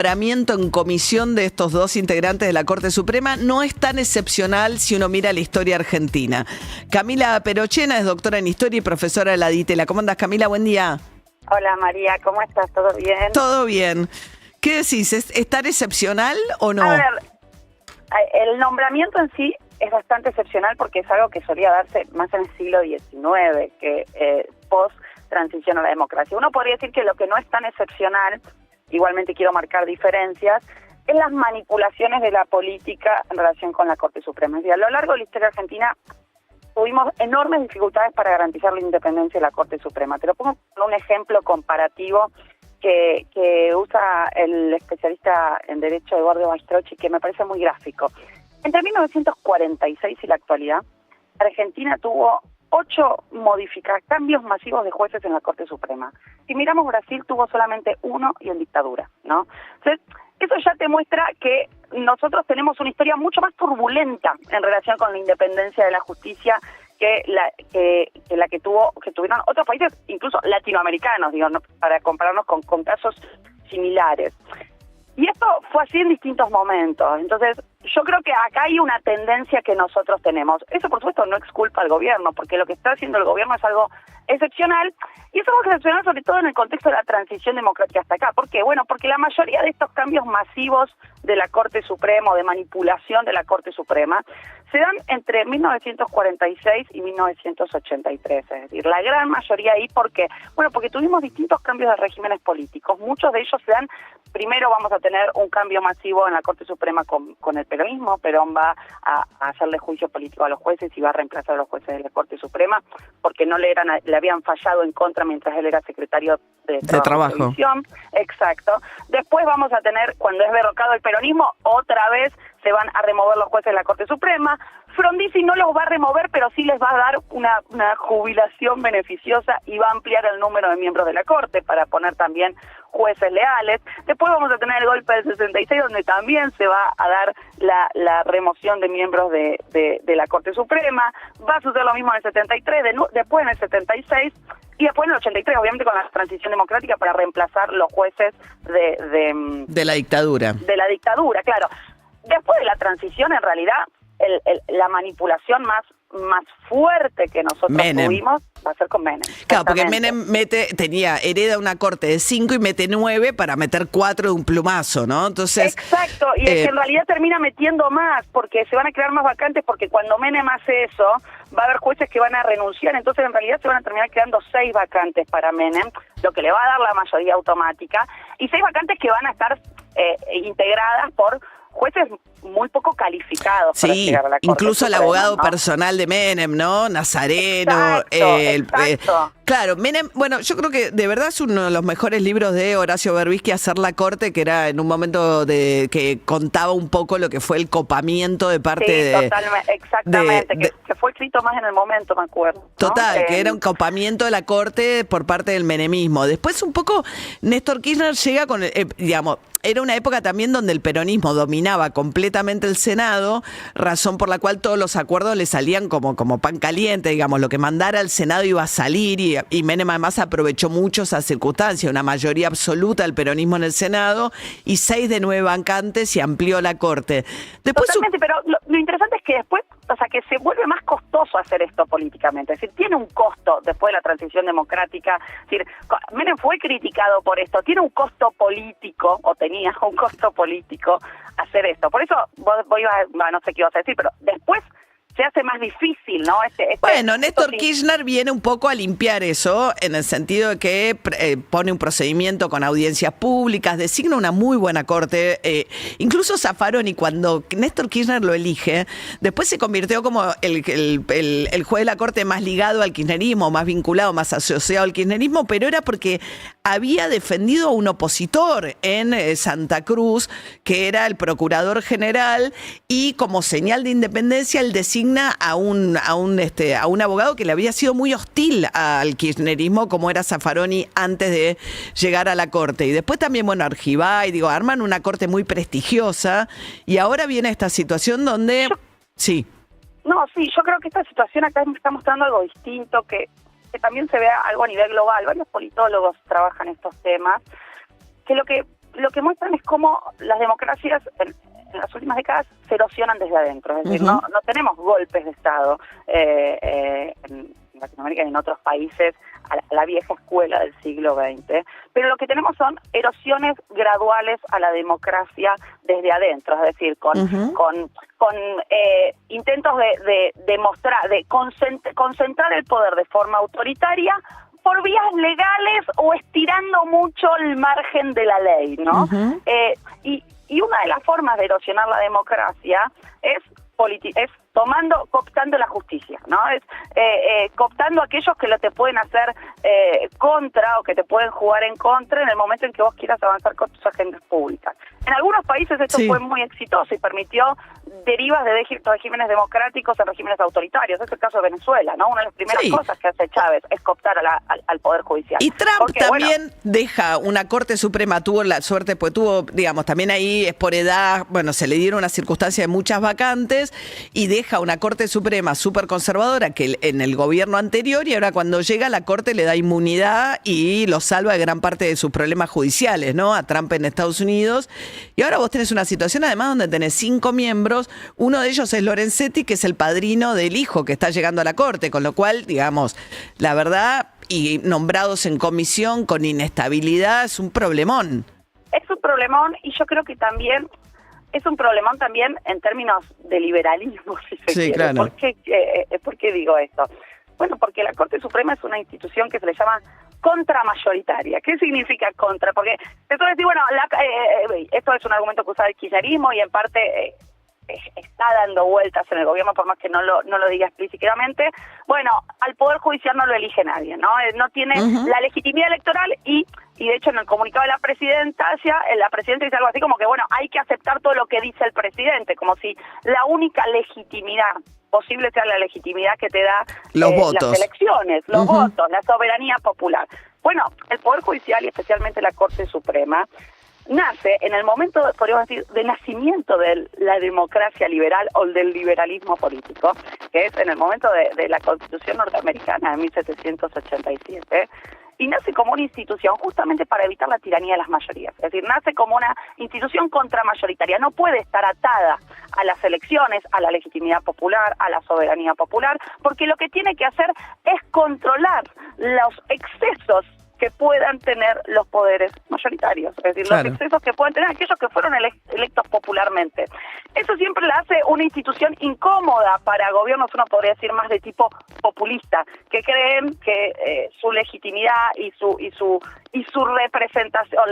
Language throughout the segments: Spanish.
nombramiento en comisión de estos dos integrantes de la Corte Suprema no es tan excepcional si uno mira la historia argentina. Camila Perochena es doctora en Historia y profesora de la DITELA. ¿Cómo andás, Camila? Buen día. Hola, María. ¿Cómo estás? ¿Todo bien? Todo bien. ¿Qué decís? ¿Es tan excepcional o no? A ver, el nombramiento en sí es bastante excepcional porque es algo que solía darse más en el siglo XIX, que post-transición a la democracia. Uno podría decir que lo que no es tan excepcional, igualmente quiero marcar diferencias, es las manipulaciones de la política en relación con la Corte Suprema. Es decir, a lo largo de la historia argentina tuvimos enormes dificultades para garantizar la independencia de la Corte Suprema. Te lo pongo con un ejemplo comparativo que usa el especialista en Derecho Eduardo Bastrocchi, que me parece muy gráfico. Entre 1946 y la actualidad, Argentina tuvo 8 cambios masivos de jueces en la Corte Suprema. Si miramos Brasil, tuvo solamente 1 y en dictadura, ¿no? Entonces, eso ya te muestra que nosotros tenemos una historia mucho más turbulenta en relación con la independencia de la justicia que la que tuvieron otros países, incluso latinoamericanos, digo, ¿no? Para compararnos con casos similares. Y esto fue así en distintos momentos. Entonces, yo creo que acá hay una tendencia que nosotros tenemos. Eso, por supuesto, no es culpa del gobierno, porque lo que está haciendo el gobierno es algo excepcional, y es algo excepcional sobre todo en el contexto de la transición democrática hasta acá. ¿Por qué? Bueno, porque la mayoría de estos cambios masivos de la Corte Suprema o de manipulación de la Corte Suprema se dan entre 1946 y 1983, es decir, la gran mayoría ahí. ¿Por qué? Bueno, porque tuvimos distintos cambios de regímenes políticos. Muchos de ellos se dan, primero vamos a tener un cambio masivo en la Corte Suprema con el peronismo. Perón va a hacerle juicio político a los jueces y va a reemplazar a los jueces de la Corte Suprema porque no le habían fallado en contra mientras él era secretario de Trabajo. Exacto. Después vamos a tener, cuando es derrocado el peronismo, otra vez se van a remover los jueces de la Corte Suprema. Frondizi no los va a remover, pero sí les va a dar una jubilación beneficiosa y va a ampliar el número de miembros de la Corte para poner también jueces leales. Después vamos a tener el golpe del 66, donde también se va a dar la remoción de miembros de la Corte Suprema. Va a suceder lo mismo en el 73, después en el 76, y después en el 83, obviamente con la transición democrática para reemplazar los jueces de la dictadura. De la dictadura, claro. Después de la transición, en realidad, la manipulación más fuerte que nosotros tuvimos va a ser con Menem. Claro, porque Menem hereda una corte de 5 y mete 9 para meter 4 de un plumazo, ¿no? Entonces, exacto, y es que en realidad termina metiendo más, porque se van a crear más vacantes, porque cuando Menem hace eso, va a haber jueces que van a renunciar, entonces en realidad se van a terminar creando 6 vacantes para Menem, lo que le va a dar la mayoría automática, y 6 vacantes que van a estar integradas por jueces muy poco calificados para llegar a la Corte incluso Suprema, el abogado ¿no? personal de Menem, ¿no? Nazareno. Exacto. Claro, Menem, bueno, yo creo que de verdad es uno de los mejores libros de Horacio Berbisky, Hacer la Corte, que era en un momento que contaba un poco lo que fue el copamiento de parte de... Totalmente, exactamente, que fue escrito más en el momento, me acuerdo, ¿no? Total, que era un copamiento de la Corte por parte del menemismo. Después un poco Néstor Kirchner llega con, digamos, era una época también donde el peronismo dominaba completamente el Senado, razón por la cual todos los acuerdos le salían como pan caliente, digamos, lo que mandara el Senado iba a salir, y Menem además aprovechó mucho esa circunstancia, una mayoría absoluta del peronismo en el Senado y 6 de 9 vacantes y amplió la Corte. Después totalmente, pero lo interesante es que después, o sea, que se vuelve más costoso hacer esto políticamente, es decir, tiene un costo después de la transición democrática, es decir, Menem fue criticado por esto, tiene un costo político, o tenía un costo político hacer esto, por eso vos no sé qué ibas a decir, pero después se hace más difícil, ¿no? Bueno, Néstor Kirchner viene un poco a limpiar eso, en el sentido de que pone un procedimiento con audiencias públicas, designa una muy buena corte. Incluso Zaffaroni, cuando Néstor Kirchner lo elige, después se convirtió como el juez de la corte más ligado al kirchnerismo, más vinculado, más asociado al kirchnerismo, pero era porque había defendido a un opositor en Santa Cruz, que era el procurador general, y como señal de independencia él designa a un abogado que le había sido muy hostil al kirchnerismo, como era Zaffaroni antes de llegar a la corte. Y después también, bueno, Argibay, arman una corte muy prestigiosa, y ahora viene esta situación donde... Sí. No, sí, yo creo que esta situación acá está mostrando algo distinto, que también se ve algo a nivel global. Varios politólogos trabajan estos temas, que lo que lo que muestran es cómo las democracias en las últimas décadas se erosionan desde adentro, es decir, no tenemos golpes de Estado en Latinoamérica y en otros países a la vieja escuela del siglo XX, pero lo que tenemos son erosiones graduales a la democracia desde adentro, es decir, con intentos de demostrar, de concentrar el poder de forma autoritaria por vías legales o estirando mucho el margen de la ley, ¿no? Y una de las formas de erosionar la democracia es cooptando la justicia, ¿no? Es cooptando a aquellos que lo te pueden hacer contra o que te pueden jugar en contra en el momento en que vos quieras avanzar con tus agendas públicas. En algunos países esto fue muy exitoso y permitió derivas de regímenes democráticos en regímenes autoritarios. Es el caso de Venezuela, ¿no? Una de las primeras cosas que hace Chávez es cooptar al Poder Judicial. Y Trump también deja una Corte Suprema, tuvo la suerte, pues tuvo, digamos, también ahí es por edad, bueno, se le dieron una circunstancia de muchas vacantes y deja una Corte Suprema súper conservadora que en el gobierno anterior, y ahora cuando llega la Corte le da inmunidad y lo salva de gran parte de sus problemas judiciales, ¿no? A Trump en Estados Unidos. Y ahora vos tenés una situación además donde tenés 5 miembros, uno de ellos es Lorenzetti, que es el padrino del hijo que está llegando a la Corte, con lo cual, digamos, la verdad, y nombrados en comisión con inestabilidad, es un problemón. Es un problemón y yo creo que también es un problemón también en términos de liberalismo, si se quiere. Claro. ¿Por qué digo esto? Bueno, porque la Corte Suprema es una institución que se le llama contramayoritaria. ¿Qué significa contra? Porque te suele decir, bueno, esto es un argumento que usa el kirchnerismo y en parte está dando vueltas en el gobierno, por más que no lo diga explícitamente. Bueno, al Poder Judicial no lo elige nadie, ¿no? No tiene la legitimidad electoral y de hecho en el comunicado de la presidenta dice algo así como que, bueno, hay que aceptar todo lo que dice el presidente, como si la única legitimidad posible sea la legitimidad que te da los votos. Las elecciones, los votos, la soberanía popular. Bueno, el Poder Judicial y especialmente la Corte Suprema nace en el momento, podríamos decir, de nacimiento de la democracia liberal o del liberalismo político, que es en el momento de la Constitución norteamericana de 1787, y nace como una institución justamente para evitar la tiranía de las mayorías. Es decir, nace como una institución contramayoritaria. No puede estar atada a las elecciones, a la legitimidad popular, a la soberanía popular, porque lo que tiene que hacer es controlar los excesos que puedan tener los poderes mayoritarios, es decir, los excesos que puedan tener aquellos que fueron electos popularmente. Eso siempre la hace una institución incómoda para gobiernos, uno podría decir más de tipo populista, que creen que su legitimidad y su representación,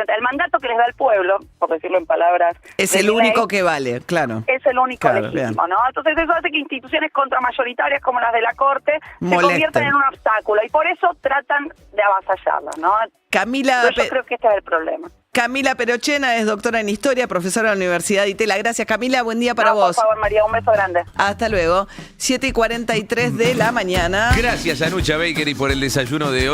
el mandato que les da el pueblo, por decirlo en palabras, es el único que vale, claro. Es el único legítimo, ¿no? Entonces eso hace que instituciones contramayoritarias como las de la Corte se conviertan en un obstáculo y por eso tratan de avasallarla, ¿no? Camila, yo creo que este es el problema. Camila Perochena es doctora en Historia, profesora de la Universidad de Itela. Gracias, Camila. Buen día para vos. Por favor, María, un beso grande. Hasta luego. 7:43 de la mañana. Gracias a Nucha Bakery por el desayuno de hoy.